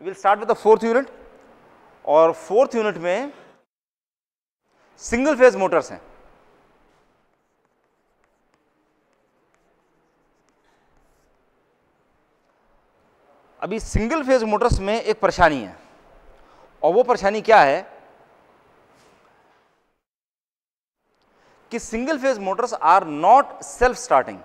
Will start with the fourth unit, और fourth unit में single phase Motors हैं। अभी सिंगल फेज मोटर्स में एक परेशानी है, और वो परेशानी क्या है कि single phase motors are not self starting.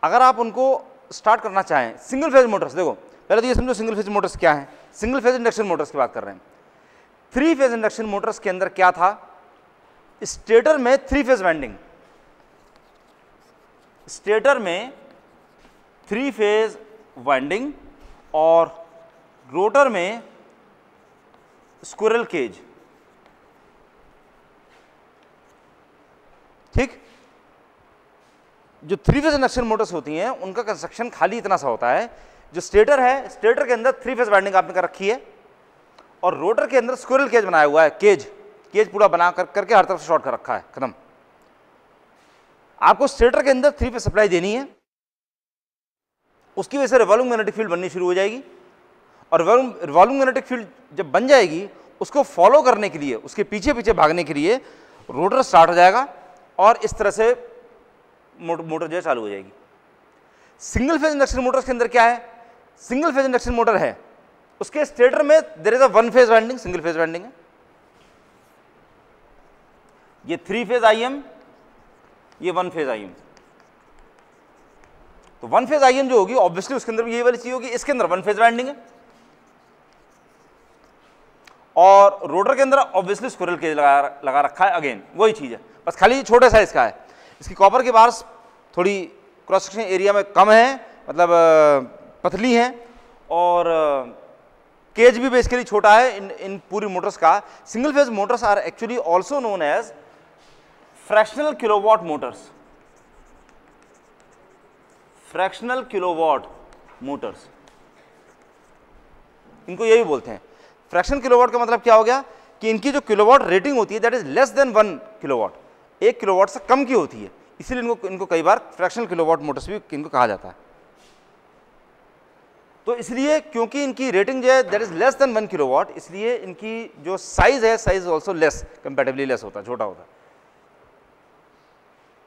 अगर आप उनको स्टार्ट करना चाहें, सिंगल फेज मोटर्स, देखो पहले तो ये समझो सिंगल फेज मोटर्स क्या है। सिंगल फेज इंडक्शन मोटर्स की बात कर रहे हैं। थ्री फेज इंडक्शन मोटर्स के अंदर क्या था, स्टेटर में थ्री फेज वाइंडिंग, स्टेटर में थ्री फेज वाइंडिंग और रोटर में स्क्विरल केज। ठीक, जो थ्री फेज इंडक्शन मोटर्स होती हैं उनका कंस्ट्रक्शन खाली इतना सा होता है, जो स्टेटर है, स्टेटर के अंदर थ्री फेज वाइंडिंग आपने कर रखी है, और रोटर के अंदर स्क्विरल केज बनाया हुआ है, केज पूरा बना करके हर तरफ से शॉर्ट कर रखा है, खत्म। आपको स्टेटर के अंदर थ्री फेज सप्लाई देनी है, उसकी वजह से रिवॉल्विंग मैग्नेटिक फील्ड बननी शुरू हो जाएगी, और रिवॉल्विंग मैग्नेटिक फील्ड जब बन जाएगी उसको फॉलो करने के लिए, उसके पीछे पीछे भागने के लिए रोटर स्टार्ट हो जाएगा, और इस तरह से मोटर जो है चालू हो जाएगी। सिंगल फेज इंडक्शन मोटर्स के अंदर क्या है, सिंगल फेज इंडक्शन मोटर है, उसके स्टेटर में there is a one phase winding, single phase winding है। ये थ्री फेज आईएम, ये वन फेज आईएम। तो वन फेज आईएम जो होगी ऑब्वियसली उसके अंदर भी ये वाली चीज होगी, इसके अंदर वन फेज वाइंडिंग है, और रोटर के अंदर ऑब्वियसली स्क्विरल केज लगा रखा है, अगेन वही चीज है, बस खाली छोटे साइज का है। इसकी कॉपर की बार्स थोड़ी क्रॉस सेक्शन एरिया में कम है, मतलब पतली है, और केज भी बेसिकली छोटा है इन पूरी मोटर्स का। Single phase motors are actually also known as fractional kilowatt motors, fractional kilowatt motors, इनको यही बोलते हैं। फ्रैक्शनल किलोवाट का मतलब क्या हो गया कि इनकी जो किलोवाट रेटिंग होती है that is less than 1 kilowatt, 1 kilowatt से कम की होती है, इसीलिए इनको कई बार फ्रैक्शनल किलोवाट मोटर्स भी इनको कहा जाता है। तो इसलिए क्योंकि इनकी रेटिंग जो है that is less than 1 kilowatt, इसलिए इनकी जो साइज है, size also less, comparatively less होता है, छोटा होता है।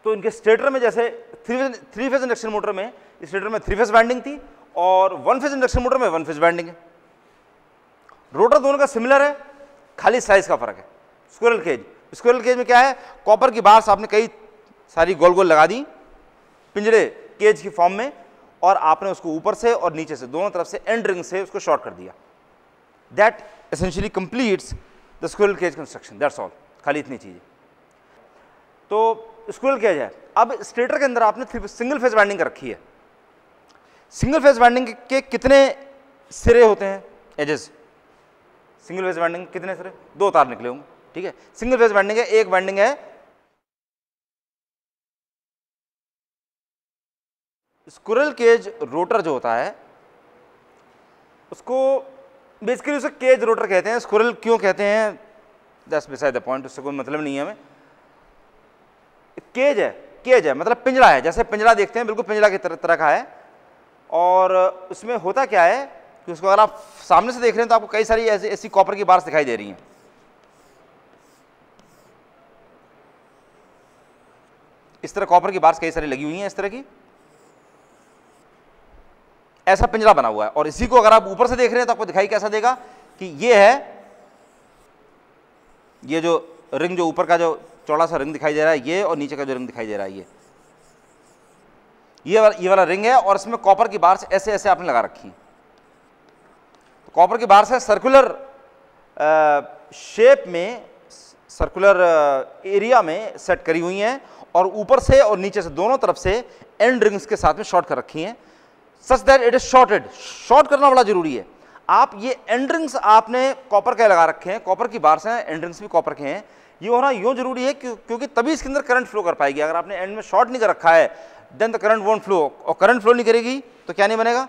तो इनके स्टेटर में जैसे थ्री फेज इंडक्शन मोटर में स्टेटर में थ्री फेज वाइंडिंग थी, और वन फेज इंडक्शन मोटर में वन फेज वाइंडिंग है। रोटर दोनों का सिमिलर है, खाली साइज का फर्क है। स्क्विरल केज, स्क्विरल केज में क्या है, कॉपर की बार्स आपने कई सारी गोल गोल लगा दी पिंजरे केज की फॉर्म में, और आपने उसको ऊपर से और नीचे से दोनों तरफ से एंड रिंग से उसको शॉर्ट कर दिया। That essentially completes the squirrel cage construction, that's all, खाली इतनी चीज है। तो स्क्विरल केज है। अब स्टेटर के अंदर आपने सिंगल फेज वाइंडिंग कर रखी है। सिंगल फेज वाइंडिंग के कितने सिरे होते हैं, एजेस? सिंगल फेज वाइंडिंग कितने सिरे? 2 तार निकले होंगे, ठीक है। सिंगल फेज वाइंडिंग है, एक वाइंडिंग है स्क्विरल केज रोटर जो होता है उसको बेसिकली उसे केज रोटर कहते हैं। स्क्विरल क्यों कहते हैं, दैट्स बिसाइड द पॉइंट, उससे कोई मतलब नहीं है हमें। केज है, केज है मतलब पिंजरा है, जैसे पिंजरा देखते हैं बिल्कुल पिंजरा की तरह का है। और उसमें होता क्या है कि उसको अगर आप सामने से देख रहे हैं तो आपको कई सारी ऐसी कॉपर की बार्स दिखाई दे रही हैं। इस तरह कॉपर की बार्स कई सारी लगी हुई हैं, इस तरह की, ऐसा पिंजरा बना हुआ है। और इसी को अगर आप ऊपर से देख रहे हैं तो आपको दिखाई कैसा देगा कि ये है, ये जो रिंग, जो ऊपर का जो चौड़ा सा रिंग दिखाई दे रहा है ये, और नीचे का जो रिंग दिखाई दे रहा है ये वाला रिंग है, और इसमें कॉपर की बार्स ऐसे ऐसे आपने लगा रखी है। तो कॉपर की बार्स है सर्कुलर शेप में, सर्कुलर एरिया में सेट करी हुई हैं, और ऊपर से और नीचे से दोनों तरफ से एंड रिंग्स के साथ में शॉर्ट कर रखी हैं, such that it is shorted. Short करना बड़ा जरूरी है। आप ये एंड रिंग्स आपने कॉपर के लगा रखे हैं, कॉपर की बार्स हैं, एंड रिंग्स भी कॉपर के हैं। ये होना यूं जरूरी है क्योंकि तभी इसके अंदर करंट फ्लो कर पाएगी। अगर आपने एंड में शॉर्ट नहीं कर रखा है then the current won't flow, और करंट फ्लो नहीं करेगी तो क्या नहीं बनेगा,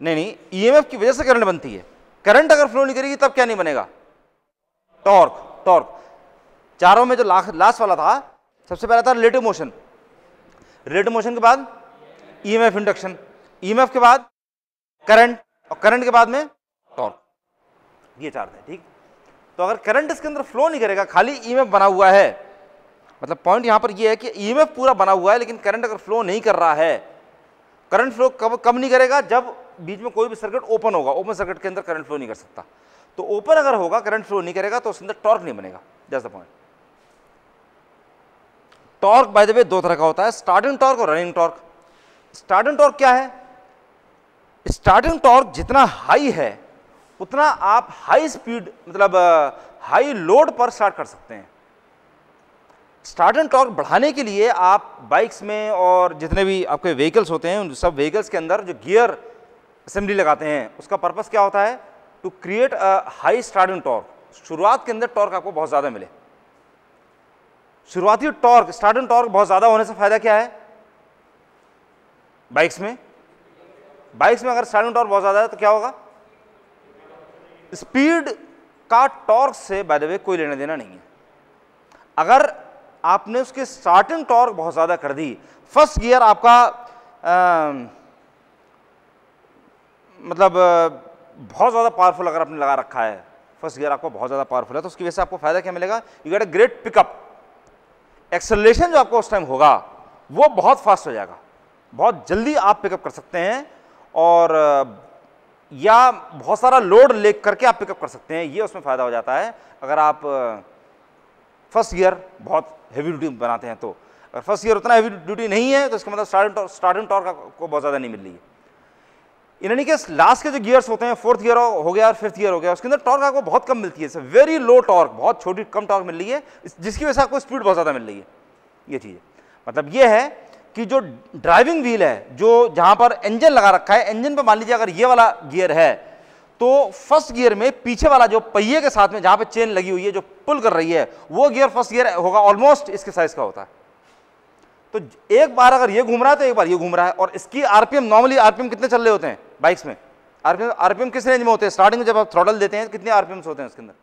नहीं, ईएमएफ की वजह से करंट बनती है। करंट अगर फ्लो नहीं करेगी तब क्या नहीं बनेगा, टॉर्क। चारों में जो लास्ट वाला था, सबसे पहला था रिलेटिव मोशन, रिलेटिव मोशन के बाद ईएमएफ इंडक्शन, ईएमएफ के बाद करंट, और करंट के बाद में टॉर्क, ये चार थे, ठीक। तो अगर करंट इसके अंदर फ्लो नहीं करेगा, खाली ईएमएफ बना हुआ है, मतलब पॉइंट यहां पर ये है कि ईएमएफ पूरा बना हुआ है लेकिन करंट अगर फ्लो नहीं कर रहा है, करंट फ्लो कब नहीं करेगा, जब बीच में कोई भी सर्किट ओपन होगा, ओपन सर्किट के अंदर करंट फ्लो नहीं कर सकता। तो ओपन अगर होगा, करंट फ्लो नहीं करेगा, तो उसके अंदर टॉर्क नहीं बनेगा। That's the point. Torque by the way दो तरह का होता है, स्टार्टिंग टॉर्क और रनिंग टॉर्क। स्टार्टिंग टॉर्क क्या है? स्टार्टिंग टॉर्क जितना हाई है उतना आप हाई स्पीड, मतलब हाई लोड पर स्टार्ट कर सकते हैं। स्टार्टिंग टॉर्क बढ़ाने के लिए आप बाइक्स में और जितने भी आपके व्हीकल्स होते हैं उन सब व्हीकल्स के अंदर जो गियर असेंबली लगाते हैं, उसका पर्पस क्या होता है? To create a high starting torque. शुरुआत के अंदर टॉर्क आपको बहुत ज़्यादा मिले। शुरुआती टॉर्क, स्टार्टिंग टॉर्क बहुत ज़्यादा होने से फायदा क्या है बाइक्स में? बाइक्स में अगर स्टार्टिंग टॉर्क बहुत ज़्यादा है तो क्या होगा? स्पीड का टॉर्क से बाय द वे कोई लेना देना नहीं है। अगर आपने उसके स्टार्टिंग टॉर्क बहुत ज़्यादा कर दी, फर्स्ट गियर आपका मतलब बहुत ज़्यादा पावरफुल अगर आपने लगा रखा है, फर्स्ट गियर आपको बहुत ज़्यादा पावरफुल है, तो उसकी वजह से आपको फायदा क्या मिलेगा? You get a great pickup. Acceleration जो आपको उस टाइम होगा वो बहुत फास्ट हो जाएगा, बहुत जल्दी आप पिकअप कर सकते हैं, और या बहुत सारा लोड ले करके आप पिकअप कर सकते हैं। ये उसमें फ़ायदा हो जाता है अगर आप फर्स्ट गियर बहुत हैवी ड्यूटी बनाते हैं। तो अगर फर्स्ट गियर उतना हैवी ड्यूटी नहीं है तो इसका मतलब स्टार्टिंग टॉर्क आपको बहुत ज़्यादा नहीं मिल रही है। इन एनी केस लास्ट के जो गियर्स होते हैं, फोर्थ गियर हो गया और फिफ्थ गियर हो गया, उसके अंदर टॉर्क आपको बहुत कम मिलती है, वेरी लो टॉर्क, बहुत छोटी कम टॉर्क मिल रही है, जिसकी वजह से आपको स्पीड बहुत ज़्यादा मिल रही है। ये चीज़ है, मतलब ये है कि जो ड्राइविंग व्हील है, जो जहाँ पर इंजन लगा रखा है, इंजन पर मान लीजिए अगर ये वाला गियर है तो फर्स्ट गियर में पीछे वाला जो पहिए के साथ में जहाँ पे चेन लगी हुई है जो पुल कर रही है, वो गियर फर्स्ट गियर होगा, ऑलमोस्ट इसके साइज का होता है। तो एक बार अगर ये घूम रहा है तो एक बार ये घूम रहा है, और इसकी आरपीएम, नॉर्मली आरपीएम कितने चल रहे होते हैं बाइक्स में? आरपीएम किस रेंज में होते हैं? स्टार्टिंग में जब आप थ्रॉटल देते हैं कितने आरपीएम्स होते हैं उसके अंदर?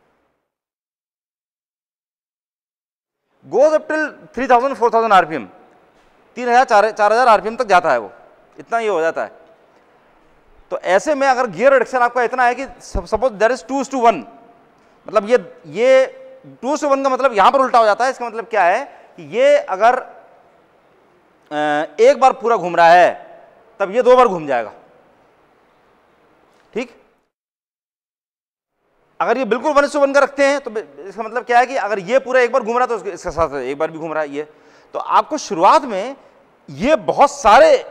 Goes up till 3000 4000 RPM, 3000 4000 RPM तक जाता है वो, इतना ये हो जाता है। तो ऐसे में अगर गियर रिडक्शन आपका इतना है कि सपोज दैट इज 2:1, मतलब ये 2:1 का मतलब यहां पर उल्टा हो जाता है। इसका मतलब क्या है कि ये अगर एक बार पूरा घूम रहा है तब ये 2 बार घूम जाएगा, ठीक। अगर ये बिल्कुल 1:1 का रखते हैं तो इसका मतलब क्या है कि अगर ये पूरा एक बार घूम रहा है तो इसके साथ एक बार भी घूम रहा है ये, तो आपको शुरुआत में ये बहुत सारे,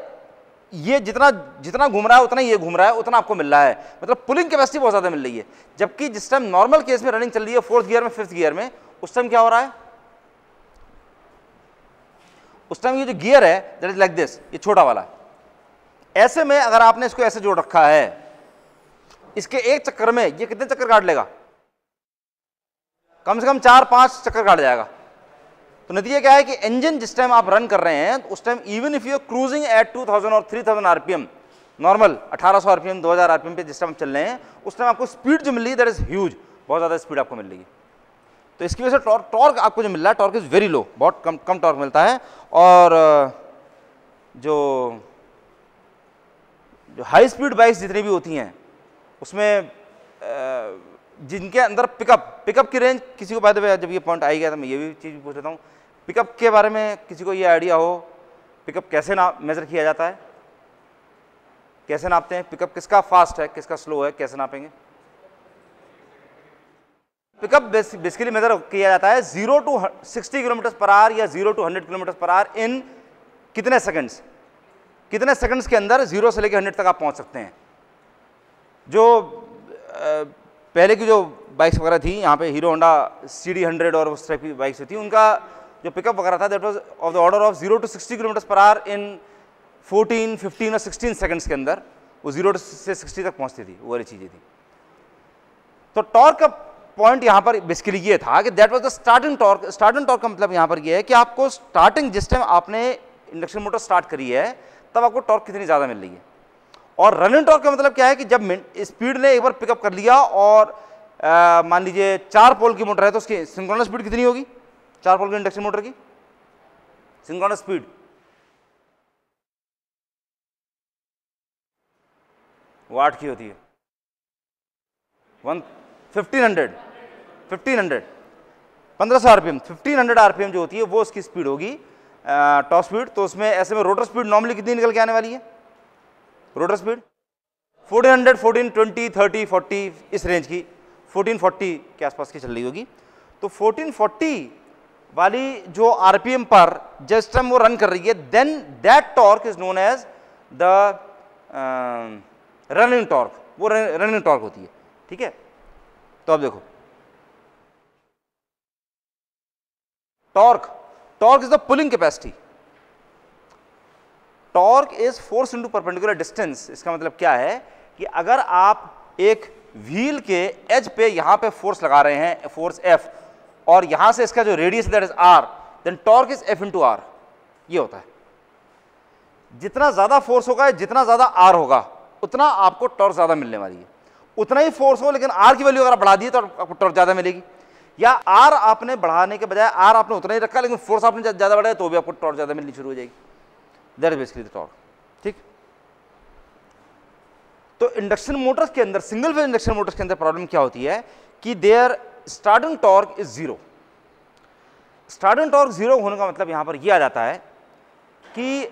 ये जितना घूम रहा है उतना ये घूम रहा है, उतना आपको मिल रहा है, मतलब पुलिंग कैपेसिटी बहुत ज्यादा मिल रही है। जबकि जिस टाइम नॉर्मल केस में रनिंग चल रही है फोर्थ गियर में, फिफ्थ गियर में, उस टाइम क्या हो रहा है? उस टाइम ये जो गियर है दैट इज लाइक दिस, ये छोटा वाला। ऐसे में अगर आपने इसको ऐसे जोड़ रखा है, इसके एक चक्कर में ये कितने चक्कर काट लेगा? कम से कम 4-5 चक्कर काट जाएगा। तो नतीजा क्या है कि इंजन जिस टाइम आप रन कर रहे हैं उस time even if you are cruising at 2000 और 3000 आरपीएम, नॉर्मल 1800 आरपीएम 2000 आरपीएम पे जिस टाइम चल रहे हैं, उस टाइम आपको स्पीड जो मिल रही है दैट इज ह्यूज, बहुत ज़्यादा स्पीड आपको मिल रही है। तो इसकी वजह से टॉर्क आपको जो मिल रहा है, टॉर्क इज वेरी लो, बहुत कम टॉर्क मिलता है। और जो हाई स्पीड बाइक्स जितनी भी होती हैं उसमें जिनके अंदर पिकअप की रेंज, किसी को बाय द वे जब ये पॉइंट आई गया तो मैं ये भी चीज़ पूछ लेता हूँ, पिकअप के बारे में किसी को ये आइडिया हो, पिकअप कैसे मेजर किया जाता है, कैसे नापते हैं? पिकअप किसका फास्ट है, किसका स्लो है, कैसे नापेंगे? पिकअप बेसिकली मेजर किया जाता है 0 to 60 km/h या 0 to 100 km/h इन कितने सेकंड्स, कितने सेकंड्स के अंदर 0 से लेकर 100 तक आप पहुंच सकते हैं। जो पहले की जो बाइक्स वगैरह थी यहाँ पे, हीरो होंडा CD100 और उस टाइप की बाइक्स थी, उनका जो पिकअप वगैरह था that was of the order of 0 to 60 km/h इन 14, 15 और 16 सेकंड्स के अंदर वो 0 से 60 तक पहुंचती थी, वो वाली चीज़ें थी। तो टॉर्क का पॉइंट यहाँ पर बेसिकली ये था कि that was the starting torque. Starting torque का मतलब यहाँ पर ये है कि आपको स्टार्टिंग जिस टाइम आपने इंडक्शन मोटर स्टार्ट करी है तब आपको टॉर्क कितनी ज़्यादा मिल रही है। और रनिंग टॉर्क का मतलब क्या है कि जब स्पीड ने एक बार पिकअप कर लिया और मान लीजिए 4 पोल की मोटर है तो उसकी सिंक्रोनस स्पीड कितनी होगी? 4 पोल की इंडक्शन मोटर की सिंक्रोनस स्पीड वो 8 की होती है। 1500 1500 आरपीएम, 1500 आरपीएम जो होती है वो उसकी स्पीड होगी, टॉप स्पीड। तो उसमें ऐसे में रोटर स्पीड नॉर्मली कितनी निकल के आने वाली है? रोटर स्पीड 1400, 1420, 30, 40 इस रेंज की, 1440 के आसपास की चल रही होगी। तो 1440 वाली जो आरपीएम पर जिस टाइम वो रन कर रही है, then that torque is known as the running torque, वो रनिंग टॉर्क होती है, ठीक है। तो अब देखो torque is the pulling capacity, torque is force into perpendicular distance. इसका मतलब क्या है कि अगर आप एक व्हील के एज पे यहां पे फोर्स लगा रहे हैं, फोर्स F, और यहां से इसका जो radius that is R, then torque is F into R। ये होता है, जितना ज्यादा फोर्स होगा, जितना ज्यादा R होगा, उतना आपको टॉर्क ज्यादा मिलने वाली है। उतना ही फोर्स हो लेकिन R की वैल्यू अगर बढ़ा दी तो आपको टॉर्क ज्यादा मिलेगी, या R आपने बढ़ाने के बजाय R आपने उतना ही रखा लेकिन फोर्स आपने ज्यादा बढ़ाया तो भी आपको टॉर्क ज्यादा मिलनी शुरू हो जाएगी। That is basically the torque, ठीक। तो इंडक्शन मोटर्स के अंदर, सिंगल फेज इंडक्शन मोटर्स के अंदर प्रॉब्लम क्या होती है कि there starting torque is 0। Starting torque 0 होने का मतलब यहां पर यह आ जाता है कि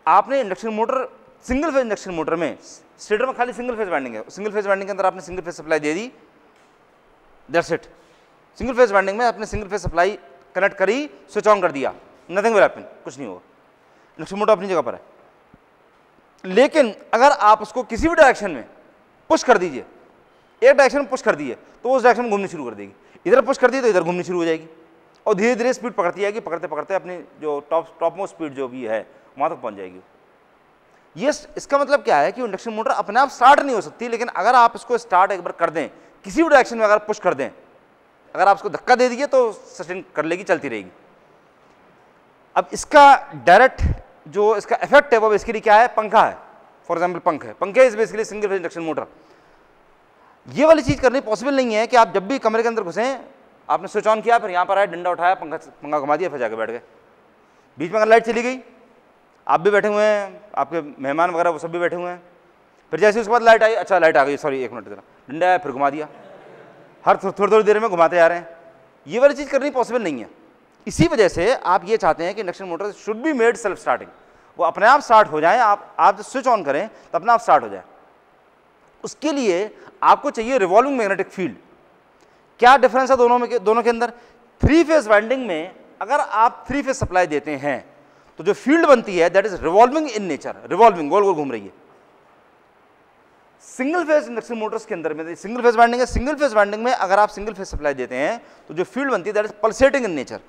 आपने induction motor, single phase induction motor में स्टेटर में खाली सिंगल फेज वाइंडिंग है, सिंगल फेज वाइंडिंग के अंदर आपने single phase supply they the, that's it. Single phase winding में आपने सिंगल फेज सप्लाई कनेक्ट करी, स्विच ऑन कर दिया, नथिंग विल हैपन, कुछ नहीं होगा, इंडक्शन मोटर अपनी जगह पर है। लेकिन अगर आप उसको किसी भी डायरेक्शन में पुश कर दीजिए, एक डायरेक्शन में पुश कर दिए तो उस डायरेक्शन में घूमनी शुरू कर देगी, इधर पुश कर दी तो इधर घूमनी शुरू हो जाएगी, और धीरे धीरे स्पीड पकड़ती जाएगी, पकड़ते पकड़ते अपनी जो टॉप मोस्ट स्पीड जो भी है वहां तक पहुंच जाएगी। ये इसका मतलब क्या है कि इंडक्शन मोटर अपने आप स्टार्ट नहीं हो सकती, लेकिन अगर आप इसको स्टार्ट एक बार कर दें, किसी भी डायरेक्शन में अगर पुश कर दें, अगर आप इसको धक्का दे दीजिए तो सस्टेन कर लेगी, चलती रहेगी। अब इसका डायरेक्ट जो इसका इफेक्ट है वो बेसिकली क्या है? पंखा है, फॉर एग्जांपल पंखे is basically single phase induction motor. ये वाली चीज करनी पॉसिबल नहीं है कि आप जब भी कमरे के अंदर घुसे, आपने स्विच ऑन किया, फिर यहां पर आए, डंडा उठाया, पंखा घुमा दिया, फिर जाके बैठ गए, बीच में अगर लाइट चली गई, आप भी बैठे हुए हैं, आपके मेहमान वगैरह वो सब भी बैठे हुए हैं, फिर जैसे उसके बाद लाइट आई, अच्छा लाइट आ गई, सॉरी 1 मिनट जरा, डंडा आया, फिर घुमा दिया, हर थोड़ी देर में घुमाते जा रहे हैं। ये वाली चीज़ करनी पॉसिबल नहीं है। इसी वजह से आप ये चाहते हैं कि induction motor should be made self starting, वो अपने आप स्टार्ट हो जाए, आप जब स्विच ऑन करें तो अपने आप स्टार्ट हो जाए। उसके लिए आपको चाहिए रिवॉल्विंग मैग्नेटिक फील्ड। क्या डिफरेंस है दोनों के अंदर? 3 फेज वाइंडिंग में अगर आप 3 फेज सप्लाई देते हैं तो जो फील्ड बनती है that is revolving in nature, revolving, गोल गोल घूम रही है। सिंगल फेज इंडक्शन मोटर्स के अंदर में सिंगल फेज वाइंडिंग है, सिंगल फेज वाइंडिंग में अगर आप सिंगल फेज सप्लाई देते हैं तो जो फील्ड बनती है that is pulsating in nature.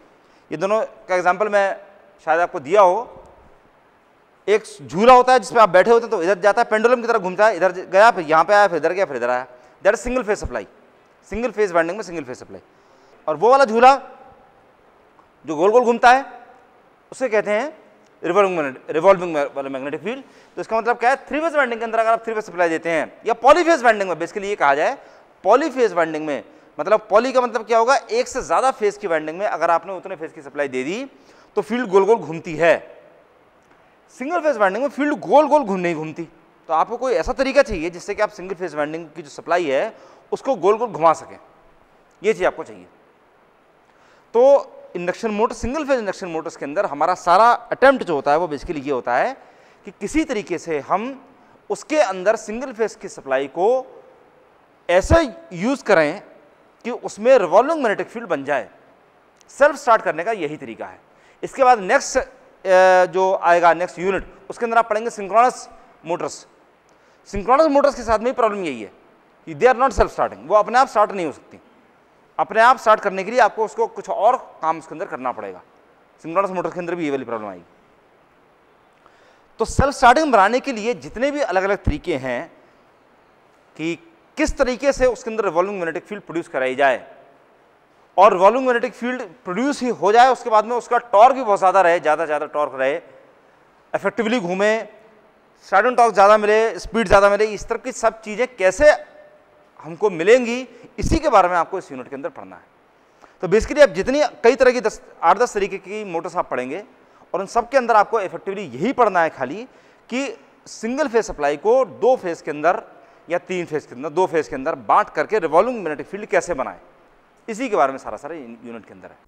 ये दोनों का एग्जांपल मैं शायद आपको दिया हो, एक झूला होता है जिसमें आप बैठे होते हैं तो इधर जाता है, पेंडुलम की तरह घूमता है, इधर गया फिर यहाँ पे आया, फिर इधर गया, फिर इधर आया, that is single phase supply, single phase winding में सिंगल फेज सप्लाई। और वो वाला झूला जो गोल गोल घूमता है उसे कहते हैं रिवॉल्विंग वाला मैग्नेटिक फील्ड। तो इसका मतलब क्या है? 3 फेज वाइंडिंग के अंदर अगर आप 3 फेज सप्लाई देते हैं, या पॉलीफेज वाइंडिंग में बेसिकली ये कहा जाए, पॉलीफेज वाइंडिंग में, मतलब पॉली का मतलब क्या होगा? एक से ज्यादा फेज की वाइंडिंग में अगर आपने उतने फेज की सप्लाई दे दी तो फील्ड गोल गोल घूमती है। सिंगल फेज वाइंडिंग में फील्ड गोल गोल नहीं घूमती। तो आपको कोई ऐसा तरीका चाहिए जिससे कि आप सिंगल फेज वाइंडिंग की जो सप्लाई है उसको गोल गोल घुमा सकें, ये चीज आपको चाहिए। तो induction motor, single phase induction Motors के अंदर हमारा सारा अटेम्प्ट जो होता है वो बेसिकली ये होता है कि किसी तरीके से हम उसके अंदर सिंगल फेज की सप्लाई को ऐसा यूज करें कि उसमें रिवॉल्विंग मैग्नेटिक फील्ड बन जाए। सेल्फ स्टार्ट करने का यही तरीका है। इसके बाद नेक्स्ट जो आएगा, नेक्स्ट यूनिट, उसके अंदर आप पढ़ेंगे सिंक्रोनस मोटर्स। सिंक्रोनस मोटर्स के साथ में प्रॉब्लम यही है कि they are not self starting, वो अपने आप स्टार्ट नहीं हो सकती। अपने आप स्टार्ट करने के लिए आपको उसको कुछ और काम उसके अंदर करना पड़ेगा। सिंक्रोनस मोटर के अंदर भी ये वाली प्रॉब्लम आएगी। तो सेल्फ स्टार्टिंग बनाने के लिए जितने भी अलग अलग तरीके हैं कि किस तरीके से उसके अंदर रिवॉल्विंग मैग्नेटिक फील्ड प्रोड्यूस कराई जाए, और रिवॉल्विंग मैग्नेटिक फील्ड प्रोड्यूस ही हो जाए, उसके बाद में उसका टॉर्क भी बहुत ज़्यादा रहे, ज़्यादा टॉर्क रहे, इफेक्टिवली घूमे, स्टार्टिंग टॉर्क ज़्यादा मिले, स्पीड ज़्यादा मिले, इस तरह की सब चीज़ें कैसे हमको मिलेंगी, इसी के बारे में आपको इस यूनिट के अंदर पढ़ना है। तो बेसिकली आप जितनी कई तरह की 8-10 तरीके की मोटर्स आप पढ़ेंगे, और उन सब के अंदर आपको इफेक्टिवली यही पढ़ना है खाली कि सिंगल फेज सप्लाई को दो फेज के अंदर या तीन फेज के अंदर, दो फेज के अंदर बांट करके रिवॉल्विंग मैग्नेटिक फील्ड कैसे बनाएं, इसी के बारे में सारा यूनिट के अंदर है।